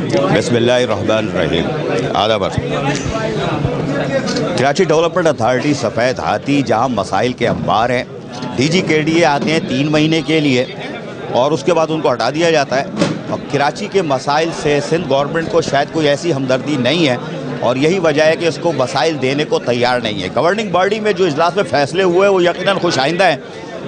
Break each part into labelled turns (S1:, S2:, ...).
S1: बिस्मिल्लाहिर्रहमानिर्रहीम। आदाब। Karachi development authority सफ़ेद हाथी जहां मसाइल के अंबार हैं, डीजी केडीए आते हैं 3 महीने के लिए और उसके बाद उनको हटा दिया जाता है। अब कराची के मसाइल से सिंध गवर्नमेंट को शायद कोई ऐसी हमदर्दी नहीं है और यही वजह है कि इसको मसाइल देने को तैयार नहीं है। गवर्निंग बॉडी में जो इजलास में फ़ैसले हुए वो यकीनन खुश आइंदा हैं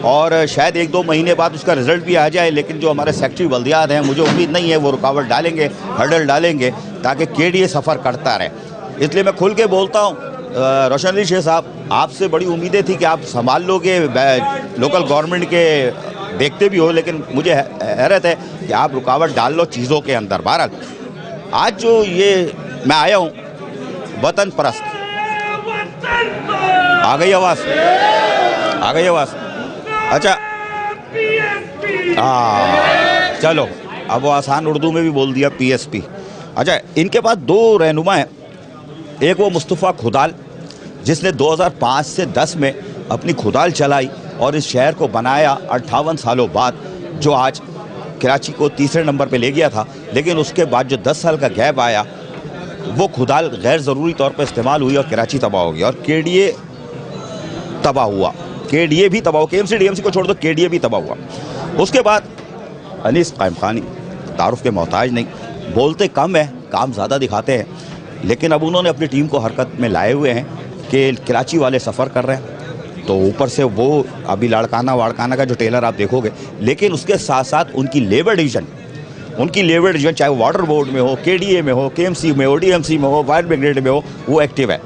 S1: और शायद 1-2 महीने बाद उसका रिज़ल्ट भी आ जाए, लेकिन जो हमारे सेक्रेटरी बल्दियात हैं मुझे उम्मीद नहीं है वो रुकावट डालेंगे, हर्डल डालेंगे ताकि केडीए सफ़र करता रहे। इसलिए मैं खुल के बोलता हूँ, रोशन अली शेख साहब, आपसे बड़ी उम्मीदें थी कि आप संभाल लोगे, लोकल गवर्नमेंट के देखते भी हो, लेकिन मुझे हैरत है कि आप रुकावट डाल लो चीज़ों के अंदर। बहरहाल आज जो ये मैं आया हूँ वतन परस्त, आ गई आवाज़, आ गई आवाज़। अच्छा चलो, अब वो आसान उर्दू में भी बोल दिया पीएसपी। अच्छा, इनके पास 2 रहनुमा हैं। एक वो मुस्तफ़ा खुदाल जिसने 2005 से 10 में अपनी खुदाल चलाई और इस शहर को बनाया 58 सालों बाद, जो आज कराची को तीसरे नंबर पे ले गया था। लेकिन उसके बाद जो 10 साल का गैप आया वो खुदाल गैर ज़रूरी तौर पर इस्तेमाल हुई और कराची तबाह हो गया और केडीए तबाह हुआ। केडीए भी तबाह, केएमसी डीएमसी को छोड़ दो, केडीए भी तबाह हुआ। उसके बाद अनीस कायम खानी तारुफ के मोहताज नहीं, बोलते कम है काम ज़्यादा दिखाते हैं, लेकिन अब उन्होंने अपनी टीम को हरकत में लाए हुए हैं कि कराची वाले सफ़र कर रहे हैं तो ऊपर से वो अभी लाड़काना वाड़काना का जो टेलर आप देखोगे, लेकिन उसके साथ साथ उनकी लेबर डिवीज़न चाहे वो वाटर बोर्ड में हो, केडीए में हो, केएमसी में हो, डीएमसी में हो, फायर ब्रिगेड में हो, वो एक्टिव है।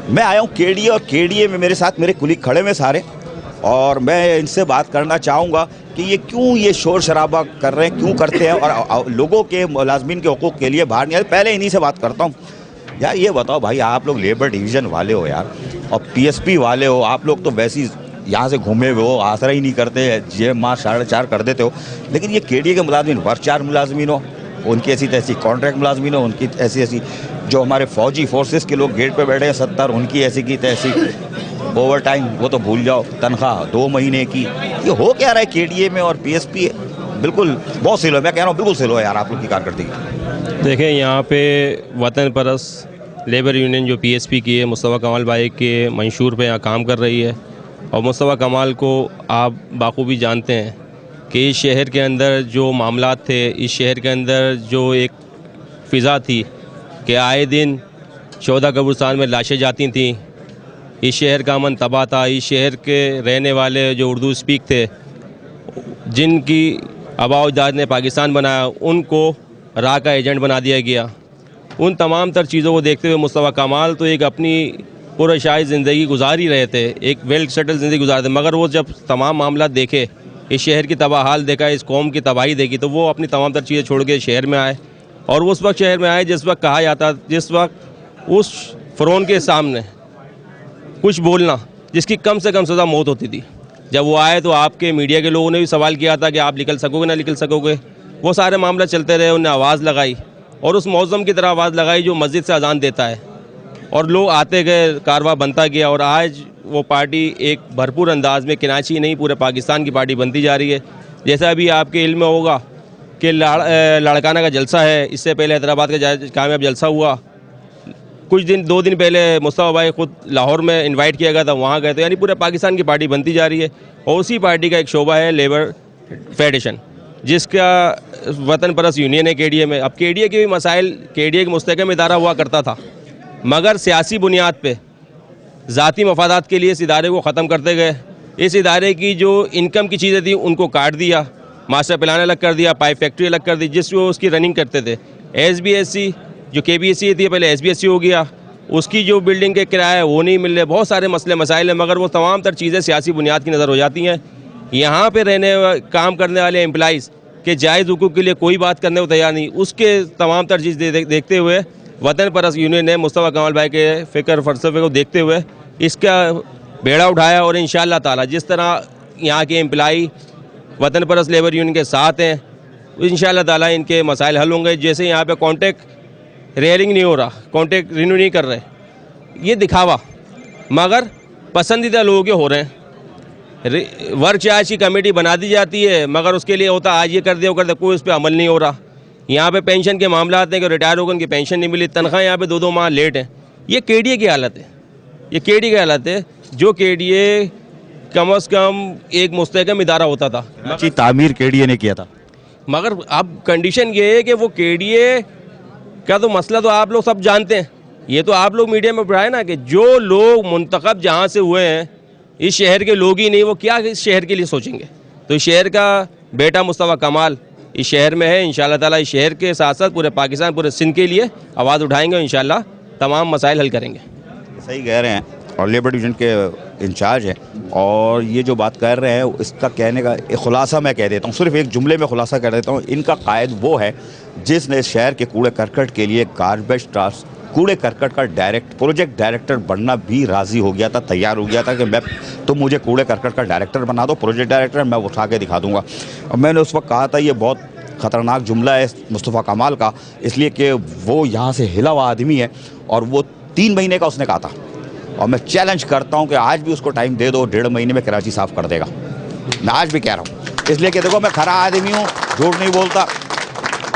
S1: मैं आया हूँ केडीए और केडीए में मेरे साथ मेरे कुलीग खड़े में सारे, और मैं इनसे बात करना चाहूँगा कि ये क्यों ये शोर शराबा कर रहे हैं, क्यों करते हैं और लोगों के मुलाजमीन के हुकूक़ के लिए बाहर नहीं आए। पहले इन्हीं से बात करता हूँ। यार ये बताओ भाई, आप लोग लेबर डिवीज़न वाले हो यार और पीएसपी वाले हो, आप लोग तो वैसे ही यहाँ से घूमे हुए हो, आसरा ही नहीं करते, जे माह 4.5 कर देते हो। लेकिन ये केडीए के मुलाजमीन वर्ग 4 मुलाजमीन हो, उनकी ऐसी तैसी कॉन्ट्रैक्ट मुलाजमीन हो, उनकी ऐसी जो हमारे फ़ौजी फोर्सेस के लोग गेट पे बैठे हैं 70, उनकी ऐसी की तैसी ओवर टाइम, वो तो भूल जाओ, तनख्वाह 2 महीने की। ये हो क्या रहा है केडीए में और पीएसपी बिल्कुल बहुत सिलो है। मैं कह रहा हूँ बिल्कुल सिलो है यार आप लोग की कारकर्दगी।
S2: देखें, यहाँ पे वतन परस्त लेबर यूनियन जो पीएसपी की है, मुस्तफ़ा कमाल भाई के मंशूर पे यहाँ काम कर रही है और मुस्तफ़ा कमाल को आप बाखूबी जानते हैं कि इस शहर के अंदर जो मामलात थे, इस शहर के अंदर जो एक फ़िज़ा थी कि आए दिन 14 कब्रिस्तान में लाशें जाती थीं, इस शहर का अमन तबाह था। इस शहर के रहने वाले जो उर्दू स्पीक थे, जिनकी आबाओ अजदाद ने पाकिस्तान बनाया, उनको राह का एजेंट बना दिया गया। उन तमाम तर चीज़ों को देखते हुए मुस्तफ़ा कमाल तो एक अपनी पुरशाई ज़िंदगी गुजार ही रहे थे, एक वेल सेटल ज़िंदगी गुजार थे, मगर वो जब तमाम मामला देखे, इस शहर की तबाहाल देखा, इस कौम की तबाही देखी, तो वो अपनी तमाम तर चीज़ें छोड़ के शहर में आए। और उस वक्त शहर में आए जिस वक्त कहा जाता, जिस वक्त उस फ़िरौन के सामने कुछ बोलना जिसकी कम से कम सज़ा मौत होती थी। जब वो आए तो आपके मीडिया के लोगों ने भी सवाल किया था कि आप निकल सकोगे ना निकल सकोगे। वो सारे मामला चलते रहे, उन्हें आवाज़ लगाई और उस मौज़म की तरह आवाज़ लगाई जो मस्जिद से अजान देता है, और लोग आते गए, कारवा बनता गया और आज वो पार्टी एक भरपूर अंदाज में कराची नहीं पूरे पाकिस्तान की पार्टी बनती जा रही है। जैसा अभी आपके इल्म में होगा कि लाड़काना का जलसा है, इससे पहले हैदराबाद का कामयाब जलसा हुआ, कुछ दिन 2 दिन पहले मुस्तफ़ा भाई ख़ुद लाहौर में इनवाइट किया गया था, वहाँ गए। तो यानी पूरे पाकिस्तान की पार्टी बनती जा रही है और उसी पार्टी का एक शोबा है लेबर फेडरेशन, जिसका वतन परस्त यूनियन है केडीए में। अब केडीए के भी मसाइल, केडीए का मुस्तकम इदारा हुआ करता था, मगर सियासी बुनियाद पे ज़ाती मफादात के लिए इस इदारे को ख़त्म करते गए। इस इदारे की जो इनकम की चीज़ें थी उनको काट दिया, मास्टर प्लान अलग कर दिया, पाइप फैक्ट्री अलग कर दी, जिस वो उसकी रनिंग करते थे। SBSC जो KBSC थी पहले SBSC हो गया, उसकी जो बिल्डिंग के किराए वो नहीं मिल रहे, बहुत सारे मसले मसाइल हैं, मगर वो तमाम तर चीज़ें सियासी बुनियाद की नज़र हो जाती हैं। यहाँ पे काम करने वाले एम्प्लॉइज़ के जायज़ हुकूक़ के लिए कोई बात करने को तैयार नहीं। उसके तमाम तर चीज़ देखते हुए वतन परस्त यूनियन ने मुस्तफ़ा कमाल भाई के फ़िक्र फ़लसफ़े को देखते हुए इसका बेड़ा उठाया और इंशाअल्लाह ताला जिस तरह यहाँ के एम्प्लॉई वतन परस्त लेबर यूनियन के साथ हैं, इंशाअल्लाह ताला इनके मसाइल हल होंगे। जैसे यहाँ पे कॉन्ट्रैक्ट रेयरिंग नहीं हो रहा, कॉन्ट्रैक्ट रिन्यू नहीं कर रहे, ये दिखावा मगर पसंदीदा लोगों के हो रहे हैं। वर्क चार्ज की कमेटी बना दी जाती है, मगर उसके लिए होता आज ये कर दिया वो कर दिया, कोई उस पर अमल नहीं हो रहा। यहाँ पे पेंशन के मामला आते हैं कि रिटायर होकर उनकी पेंशन नहीं मिली, तनख्वाह यहाँ पे 2-2 माह लेट है। ये केडीए की हालत है, ये केडीए की हालत है। जो केडीए कम से कम एक मुस्तहकम इदारा होता था,
S1: अच्छी तामीर केडीए ने किया था,
S2: मगर अब कंडीशन ये है कि वो केडीए का तो मसला तो आप लोग सब जानते हैं। ये तो आप लोग मीडिया में बढ़ाए ना कि जो लोग मुंतखब जहाँ से हुए हैं इस शहर के लोग ही नहीं, वो क्या इस शहर के लिए सोचेंगे। तो इस शहर का बेटा मुस्तफ़ा कमाल इस शहर में है। इंशाअल्लाह ताला इस शहर के साथ साथ पूरे पाकिस्तान, पूरे सिंध के लिए आवाज़ उठाएंगे और इंशाअल्लाह तमाम मसाइल हल करेंगे।
S1: सही कह रहे हैं, और लेबर डिवीज़न के इंचार्ज हैं, और ये जो बात कर रहे हैं इसका कहने का एक खुलासा मैं कह देता हूँ, सिर्फ एक जुमले में खुलासा कर देता हूँ। इनका कायद वो है जिसने शहर के कूड़े करकट के लिए गार्बेज ट्रांस कूड़े करकट का प्रोजेक्ट डायरेक्टर बनना भी राज़ी हो गया था, तैयार हो गया था कि मैं तुम मुझे कूड़े करकट का डायरेक्टर बना दो, प्रोजेक्ट डायरेक्टर मैं उठा के दिखा दूंगा। और मैंने उस वक्त कहा था ये बहुत ख़तरनाक जुमला है मुस्तफ़ा कमाल का, इसलिए कि वो यहाँ से हिला हुआ आदमी है और वो 3 महीने का उसने कहा था, और मैं चैलेंज करता हूँ कि आज भी उसको टाइम दे दो, 1.5 महीने में कराची साफ़ कर देगा। मैं आज भी कह रहा हूँ, इसलिए कि देखो मैं खरा आदमी हूँ, झूठ नहीं बोलता,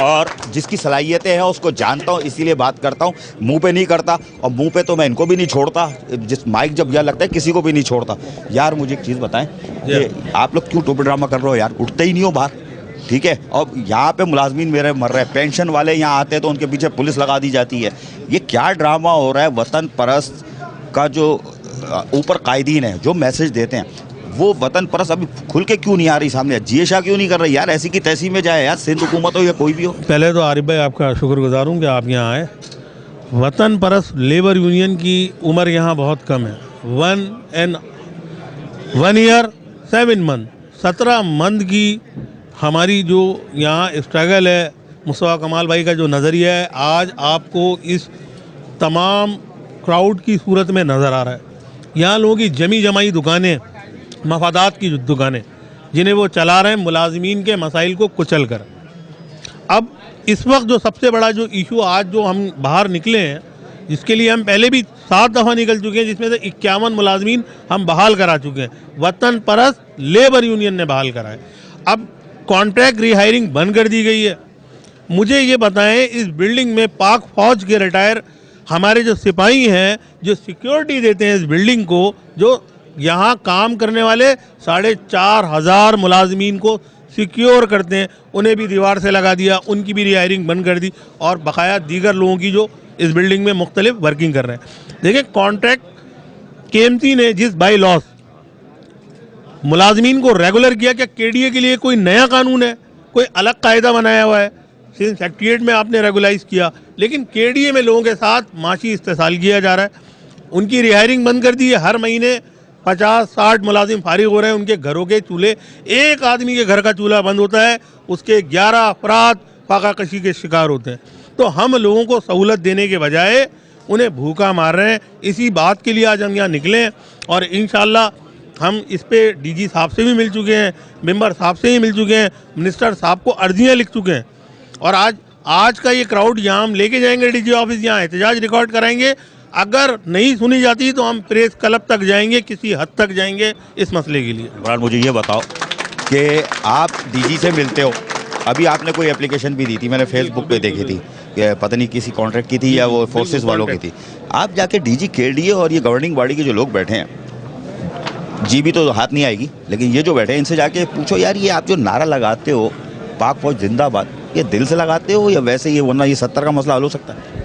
S1: और जिसकी सलाहियतें हैं उसको जानता हूँ, इसीलिए बात करता हूँ, मुंह पे नहीं करता। और मुंह पे तो मैं इनको भी नहीं छोड़ता, जिस माइक जब यह लगता है किसी को भी नहीं छोड़ता। यार मुझे एक चीज़ बताएं कि आप लोग क्यों टोपी ड्रामा कर रहे हो यार, उठते ही नहीं हो बाहर, ठीक है। और यहाँ पे मुलाजमीन मेरे मर रहे हैं, पेंशन वाले यहाँ आते हैं तो उनके पीछे पुलिस लगा दी जाती है। ये क्या ड्रामा हो रहा है? वतन परस्त का जो ऊपर कायदीन है जो मैसेज देते हैं, वो वतन परस्त अभी खुल के क्यों नहीं आ रही सामने? जिये शाह क्यों नहीं कर रही यार? ऐसी की तैसी में जाए यार, सिंध हुकूमत हो या कोई भी हो।
S3: पहले तो आरिफ भाई आपका शुक्रगुजार हूँ कि आप यहाँ आए। वतन परस्त लेबर यूनियन की उम्र यहाँ बहुत कम है, 1 ईयर 7 मंथ, 17 मंथ की हमारी जो यहाँ स्ट्रगल है, मुस्तफ़ा कमाल भाई का जो नज़रिया है आज आपको इस तमाम क्राउड की सूरत में नज़र आ रहा है। यहाँ लोगों की जमी जमाई दुकानें, मफादात की दुकानें जिन्हें वो चला रहे हैं मुलाजमीन के मसाइल को कुचल कर। अब इस वक्त जो सबसे बड़ा जो इशू आज जो हम बाहर निकले हैं, जिसके लिए हम पहले भी 7 दफ़ा निकल चुके हैं, जिसमें से 51 मुलाजमीन हम बहाल करा चुके हैं, वतन परस्त लेबर यूनियन ने बहाल करा है। अब कॉन्ट्रैक्ट रिहायरिंग बंद कर दी गई है। मुझे ये बताएं, इस बिल्डिंग में पाक फौज के रिटायर हमारे जो सिपाही हैं जो सिक्योरिटी देते हैं इस बिल्डिंग को, जो यहाँ काम करने वाले 4,500 मुलाजमीन को सिक्योर करते हैं, उन्हें भी दीवार से लगा दिया, उनकी भी रिहायरिंग बंद कर दी, और बकाया दीगर लोगों की जो इस बिल्डिंग में मुख्तलिफ वर्किंग कर रहे हैं। देखिए, कॉन्ट्रैक्ट केएमसी ने जिस बाई लॉस मुलाजमीन को रेगुलर किया, क्या केडीए के लिए कोई नया कानून है, कोई अलग कायदा बनाया हुआ है? सिंध सेक्रेटरीट में आपने रेगुलाइज किया, लेकिन केडीए में लोगों के साथ माशी इस्तेसाल किया जा रहा है। उनकी रिहायरिंग बंद कर दी है, हर महीने 50-60 मुलाजिम फारिग हो रहे हैं, उनके घरों के चूल्हे, एक आदमी के घर का चूल्हा बंद होता है, उसके 11 अफराद फाकाकशी के शिकार होते हैं। तो हम लोगों को सहूलत देने के बजाय उन्हें भूखा मार रहे हैं। इसी बात के लिए आज हम यहाँ निकले हैं, और इंशाअल्लाह हम इस पे डीजी साहब से भी मिल चुके हैं, मेंबर साहब से ही मिल चुके हैं, मिनिस्टर साहब को अर्जियाँ लिख चुके हैं, और आज का ये क्राउड यहाँ हम लेके जाएंगे डीजी ऑफिस, यहाँ एहतजाज रिकॉर्ड कराएंगे। अगर नहीं सुनी जाती तो हम प्रेस क्लब तक जाएंगे, किसी हद तक जाएंगे इस मसले के लिए।
S1: इमरान, मुझे ये बताओ कि आप डीजी से मिलते हो, अभी आपने कोई एप्लीकेशन भी दी थी, मैंने फेसबुक पे देखी थी, कि पता नहीं किसी कॉन्ट्रैक्ट की थी या वो फोर्सेस वालों की थी। आप जाके डीजी केडीए और ये गवर्निंग बॉडी के जो लोग बैठे हैं, जी भी तो हाथ नहीं आएगी, लेकिन ये जो बैठे हैं इनसे जाके पूछो यार, ये आप जो नारा लगाते हो पाक फौज जिंदाबाद, ये दिल से लगाते हो या वैसे ही, वरना ये 70 का मसला हल हो सकता है?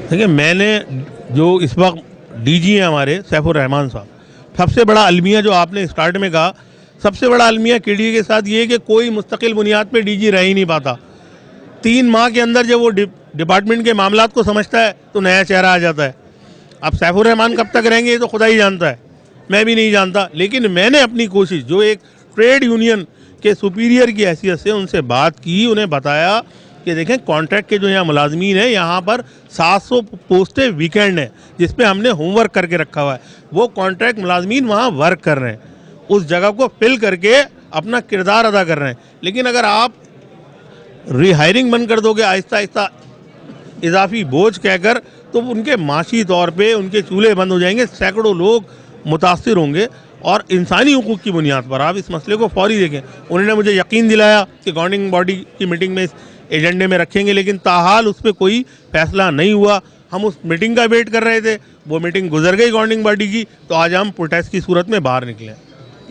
S3: देखिए, मैंने जो इस वक्त डीजी हैं हमारे सैफुर रहमान साहब, सबसे बड़ा अलमिया जो आपने स्टार्ट में कहा, सबसे बड़ा अलमिया केडीए के साथ ये है कि कोई मुस्तकिल बुनियाद पे डीजी रह ही नहीं पाता। 3 माह के अंदर जब वो डिपार्टमेंट के मामलात को समझता है तो नया चेहरा आ जाता है। अब सैफुर रहमान कब तक रहेंगे ये तो खुदा ही जानता है, मैं भी नहीं जानता, लेकिन मैंने अपनी कोशिश, जो एक ट्रेड यूनियन के सुपीरियर की हैसियत से उनसे बात की, उन्हें बताया कि देखें कॉन्ट्रैक्ट के जो यहाँ मुलाजमीन है, यहाँ पर 700 पोस्टें वीकेंड है जिस पे हमने होमवर्क करके रखा हुआ है, वो कॉन्ट्रैक्ट मुलाजमीन वहाँ वर्क कर रहे हैं, उस जगह को फिल करके अपना किरदार अदा कर रहे हैं। लेकिन अगर आप रिहायरिंग बंद कर दोगे आहिस्ता आहिस्ता इजाफी बोझ कहकर, तो उनके माशी तौर पे उनके चूल्हे बंद हो जाएंगे, सैकड़ों लोग मुतासिर होंगे। और इंसानी हुकूक की बुनियाद पर आप इस मसले को फौरी देखें। उन्होंने मुझे यकीन दिलाया कि गवर्निंग बॉडी की मीटिंग में एजेंडे में रखेंगे, लेकिन ताहाल उस पर कोई फैसला नहीं हुआ। हम उस मीटिंग का वेट कर रहे थे, वो मीटिंग गुजर गई गवर्निंग बॉडी की, तो आज हम प्रोटेस्ट की सूरत में बाहर निकले।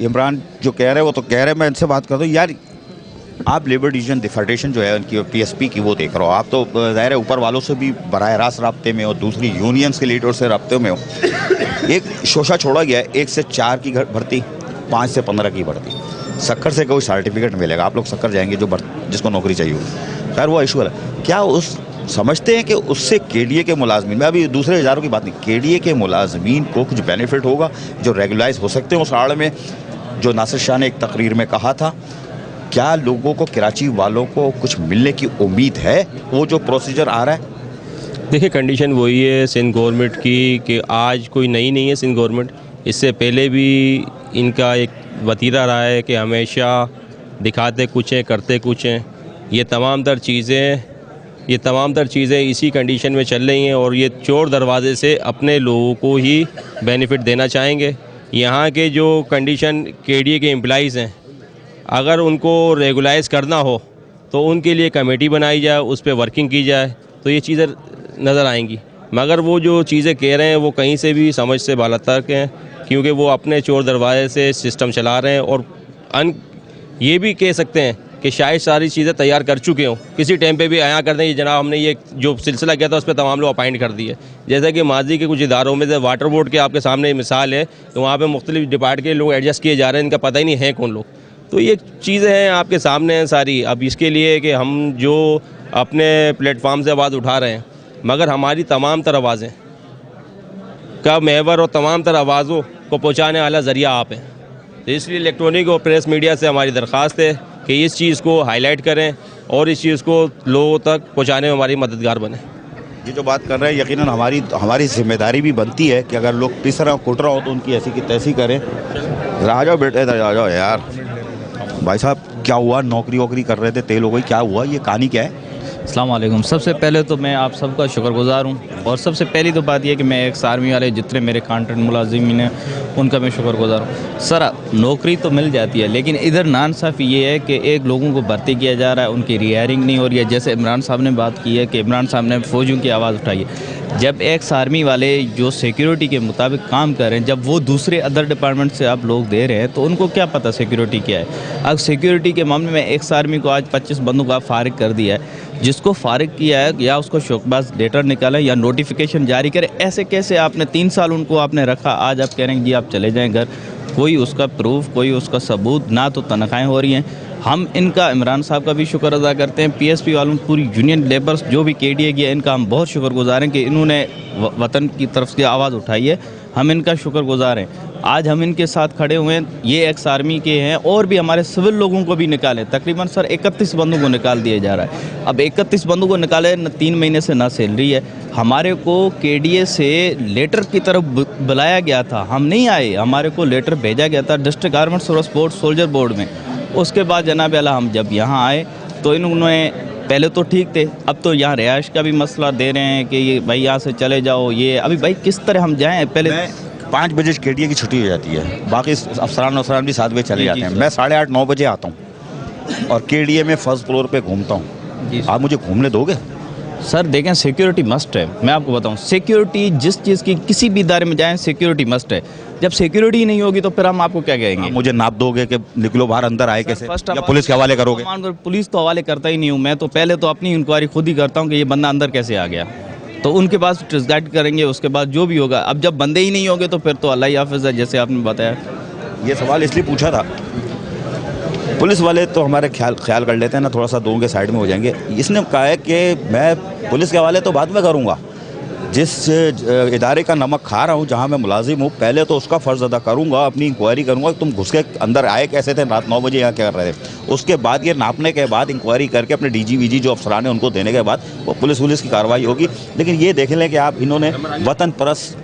S1: इमरान जो कह रहे हैं वो तो कह रहे हैं, मैं इनसे बात करता हूँ यार, आप लेबर डिवीजन डिफेडरेशन जो है उनकी पीएसपी की वो देख रहे हो, आप तो ज़ाहिर है ऊपर वालों से भी बराह रास्त रब्ते में हो, दूसरी यूनियंस के लीडर से रब्ते में हो। एक शोशा छोड़ा गया है, 1 से 4 की भर्ती, 5 से 15 की भर्ती। सक्कर से कोई सर्टिफिकेट मिलेगा, आप लोग सक्कर जाएंगे जो जिसको नौकरी चाहिए होगी, खैर वो इशू है। क्या उस समझते हैं कि उससे केडीए के मुलाजमीन, मैं अभी दूसरे इदारों की बात नहीं, केडीए के मुलाजमीन को कुछ बेनिफिट होगा जो रेगुलाइज हो सकते हैं उस आड़ में, जो नासिर शाह ने एक तकरीर में कहा था? क्या लोगों को, कराची वालों को कुछ मिलने की उम्मीद है? वो जो प्रोसीजर आ रहा है,
S2: देखिए कंडीशन वही है सिंध गवर्नमेंट की कि आज कोई नई नहीं है सिंध गवर्नमेंट, इससे पहले भी इनका एक वतीरा रहा है कि हमेशा दिखाते कुछ हैं करते कुछ हैं। ये तमाम तर चीज़ें इसी कंडीशन में चल रही हैं और ये चोर दरवाजे से अपने लोगों को ही बेनिफिट देना चाहेंगे। यहाँ के जो कंडीशन केडीए के एम्प्लॉइज़ हैं, अगर उनको रेगुलाइज करना हो तो उनके लिए कमेटी बनाई जाए, उस पर वर्किंग की जाए, तो ये चीज़ें नज़र आएंगी। मगर वो जो चीज़ें कह रहे हैं वो कहीं से भी समझ से बालातर के हैं, क्योंकि वो अपने चोर दरवाजे से सिस्टम चला रहे हैं। और ये भी कह सकते हैं कि शायद सारी चीज़ें तैयार कर चुके हों, किसी टाइम पे भी आया कर दें ये जनाब हमने ये जो सिलसिला किया था उस पर तमाम लोग अपॉइंट कर दिए। जैसे कि माजी के कुछ इदारों में से वाटर बोर्ड के आपके सामने मिसाल है, तो वहाँ पे मुख्तलिफ डिपार्ट के लोग एडजस्ट किए जा रहे हैं, इनका पता ही नहीं है कौन लोग। तो ये चीज़ें हैं आपके सामने हैं सारी। अब इसके लिए कि हम जो अपने प्लेटफार्म से आवाज़ उठा रहे हैं, मगर हमारी तमाम तर आवाज़ें का महवर और तमाम तर आवाज़ों को पहुँचाने वाला ज़रिया आप हैं। तो इसलिए इलेक्ट्रॉनिक और प्रेस मीडिया से हमारी दरख्वास्त है कि इस चीज़ को हाईलाइट करें और इस चीज़ को लोगों तक पहुँचाने में हमारी मददगार बने।
S1: ये जो बात कर रहे हैं यकीनन हमारी जिम्मेदारी भी बनती है कि अगर लोग पिस रहे हो कुट रहे हो तो उनकी ऐसी की तैसी करें। आ जाओ बेटे, आ जाओ यार। भाई साहब क्या हुआ, नौकरी वोकरी कर रहे थे, तेल हो गई, क्या हुआ, ये कहानी क्या है?
S4: अस्सलाम वालेकुम। सबसे पहले तो मैं आप सबका शुक्रगुज़ार हूँ और सबसे पहली तो बात यह कि मैं एक्स आर्मी वाले जितने मेरे कॉन्ट्रैक्ट मुलाजिमीन हैं उनका मैं शुक्रगुज़ार हूँ। सर नौकरी तो मिल जाती है, लेकिन इधर नाइंसाफ़ी ये है कि एक लोगों को भर्ती किया जा रहा है, उनकी रिहायरिंग नहीं हो रही है। जैसे इमरान साहब ने बात की है कि इमरान साहब ने फ़ौजियों की आवाज़ उठाई है। जब एक्स आर्मी वाले जो सिक्योरिटी के मुताबिक काम कर रहे हैं, जब वो दूसरे अदर डिपार्टमेंट से आप लोग दे रहे हैं तो उनको क्या पता सिक्योरिटी क्या है। अब सिक्योरिटी के मामले में एक्स आर्मी को आज 25 बंदों को आप फारिग कर दिया है। जिसको फारिग किया है या उसको शोकबाज लेटर निकाला या नोटिफिकेशन जारी करे, ऐसे कैसे आपने 3 साल उनको आपने रखा, आज आप कह रहे हैं जी आप चले जाएं घर। कोई उसका प्रूफ, कोई उसका सबूत ना, तो तनख्वाहें हो रही हैं। हम इनका इमरान साहब का भी शुक्र अदा करते हैं, पीएसपी वालों, पूरी यूनियन लेबर्स जो भी केडीए की है, इनका हम बहुत शुक्रगुजार हैं कि इन्होंने वतन की तरफ से आवाज़ उठाई है। हम इनका शुक्रगुजार हैं। आज हम इनके साथ खड़े हुए हैं। ये एक्स आर्मी के हैं और भी हमारे सिविल लोगों को भी निकाले। तकरीबन सर 31 बंदों को निकाल दिया जा रहा है। अब 31 बंदों को निकाले, न 3 महीने से ना सैलरी है। हमारे को केडीए से लेटर की तरफ बुलाया गया था, हम नहीं आए। हमारे को लेटर भेजा गया था डिस्ट्रिक्ट गारमेंट्स और स्पोर्ट्स सोल्जर बोर्ड में। उसके बाद जनाब आला हम जब यहाँ आए तो इन्होंने पहले तो ठीक थे, अब तो यहाँ रिहाइश का भी मसला दे रहे हैं कि ये भाई यहाँ से चले जाओ। ये अभी भाई किस तरह हम जाएं? पहले
S1: 5 बजे केडीए की छुट्टी हो जाती है, बाकी अफसरान भी 7 बजे चले जाते हैं। मैं 8:30-9 बजे आता हूँ और केडीए में फर्स्ट फ्लोर पे घूमता हूँ। आप मुझे घूमने दोगे?
S4: सर देखें, सिक्योरिटी मस्ट है। मैं आपको बताऊं, सिक्योरिटी जिस चीज़ की किसी भी इदारे में जाएं सिक्योरिटी मस्ट है। जब सिक्योरिटी नहीं होगी तो फिर हम आपको क्या कहेंगे?
S1: मुझे नाप दोगे कि निकलो बाहर, अंदर आए कैसे, या पुलिस के हवाले करोगे?
S4: पुलिस तो हवाले करता ही नहीं हूँ मैं, तो पहले तो अपनी इंक्वायरी खुद ही करता हूँ कि ये बंदा अंदर कैसे आ गया। तो उनके पास ट्रेस गाइड करेंगे, उसके बाद जो भी होगा। अब जब बंदे ही नहीं होंगे तो फिर तो अल्लाह ही हाफ़िज़ है, जैसे आपने बताया।
S1: ये सवाल इसलिए पूछा था, पुलिस वाले तो हमारे ख्याल कर लेते हैं ना, थोड़ा सा दोनों के साइड में हो जाएंगे। इसने कहा है कि मैं पुलिस के हवाले तो बाद में करूँगा, जिस इदारे का नमक खा रहा हूँ, जहाँ मैं मुलाजिम हूँ, पहले तो उसका फ़र्ज़ अदा करूँगा, अपनी इंक्वायरी करूँगा तुम घुस के अंदर आए कैसे थे, रात 9 बजे यहाँ क्या कर रहे थे। उसके बाद ये नापने के बाद इंक्वायरी करके अपने डीजी वीजी जो अफसरान हैं उनको देने के बाद वो पुलिस की कार्रवाई होगी। लेकिन ये देख लें कि आप इन्होंने वतन परस्त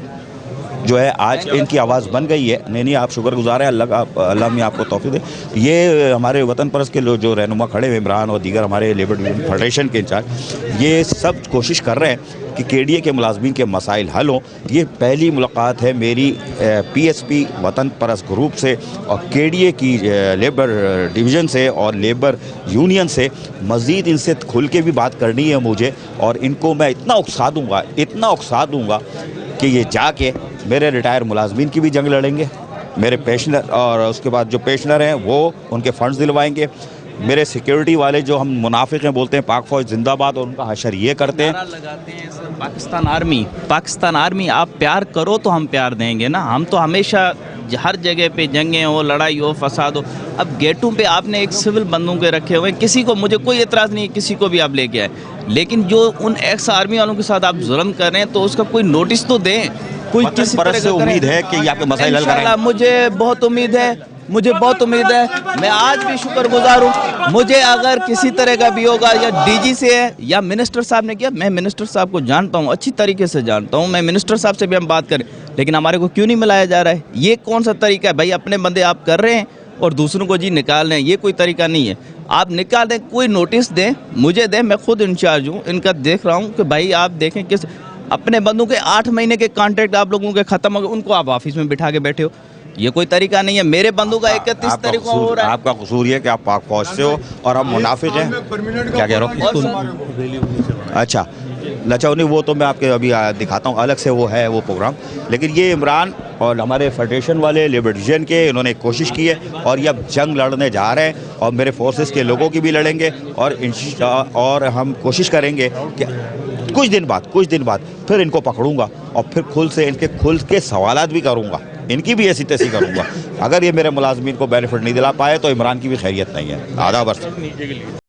S1: जो है आज इनकी आवाज़ बन गई है। नहीं, आप शुक्रगुजार हैं, अल्लाह में आपको तौफीक दे। ये हमारे वतन परस्त के लोग जो रहनुमा खड़े हैं, इमरान और दीगर हमारे लेबर फेडरेशन के इंचार्ज, ये सब कोशिश कर रहे हैं कि KDA के मुलाजमीन के मसाइल हल हों। ये पहली मुलाकात है मेरी PSP वतन परस्त ग्रुप से और KDA की लेबर डिवीज़न से और लेबर यूनियन से। मज़ीद इनसे खुल के भी बात करनी है मुझे, और इनको मैं इतना उकसा दूँगा कि ये जाके मेरे रिटायर मुलाजमीन की भी जंग लड़ेंगे, मेरे पेंशनर और उसके बाद जो पेंशनर हैं वो उनके फ़ंड्स दिलवाएंगे, मेरे सिक्योरिटी वाले जो हम मुनाफिक हैं बोलते हैं पाक फौज जिंदाबाद, और उनका हशर ये करते हैं।
S4: लगाते हैं सर, पाकिस्तान आर्मी आप प्यार करो तो हम प्यार देंगे ना। हम तो हमेशा हर जगह पे जंगें हो, लड़ाई हो, फसाद हो। अब गेटों पे आपने एक सिविल बंदूकें रखे हुए हैं, किसी को, मुझे कोई एतराज़ नहीं है, किसी को भी आप लेके आए, लेकिन जो उन एक्स आर्मी वालों के साथ आप जुल्म कर रहे हैं तो उसका कोई नोटिस तो दें। कोई किसी तरह से
S1: उम्मीद है कि आपके मसाइल हल करेंगे।
S4: मुझे बहुत उम्मीद है, मैं आज भी शुक्रगुजार हूँ। मुझे अगर किसी तरह का भी होगा, या DG से है या मिनिस्टर साहब ने किया, मैं मिनिस्टर साहब को जानता हूँ, अच्छी तरीके से जानता हूँ, मैं मिनिस्टर साहब से भी हम बात करें, लेकिन हमारे को क्यों नहीं मिलाया जा रहा है? ये कौन सा तरीका है भाई? अपने बंदे आप कर रहे हैं और दूसरों को जी निकाल रहे हैं, ये कोई तरीका नहीं है। आप निकाल दें, कोई नोटिस दें, मुझे दें, मैं खुद इंचार्ज हूँ इनका, देख रहा हूँ कि भाई आप देखें किस अपने बंदों के 8 महीने के कॉन्ट्रैक्ट आप लोगों के ख़त्म हो गए, उनको आप ऑफिस में बिठा के बैठे हो, ये कोई तरीका नहीं है। मेरे बंदों का 31 तारीख को हो रहा है।
S1: आपका कसूर ये है कि आप पाक फौज से हो और हम मुनाफिक हैं। क्या कह रहा हूँ? अच्छा, लचौनी वो तो मैं आपके अभी दिखाता हूँ, अलग से वो है वो प्रोग्राम। लेकिन ये इमरान और हमारे फेडरेशन वाले लेबर डिवीजन के, इन्होंने कोशिश की है और ये अब जंग लड़ने जा रहे हैं, और मेरे फोर्सेस के लोगों की भी लड़ेंगे, और हम कोशिश करेंगे कि कुछ दिन बाद फिर इनको पकड़ूंगा और फिर खुल के सवालात भी करूंगा, इनकी भी ऐसी तैसी करूंगा। अगर ये मेरे मुलाजमीन को बेनिफिट नहीं दिला पाए तो इमरान की भी खैरियत नहीं है। आधा वर्ष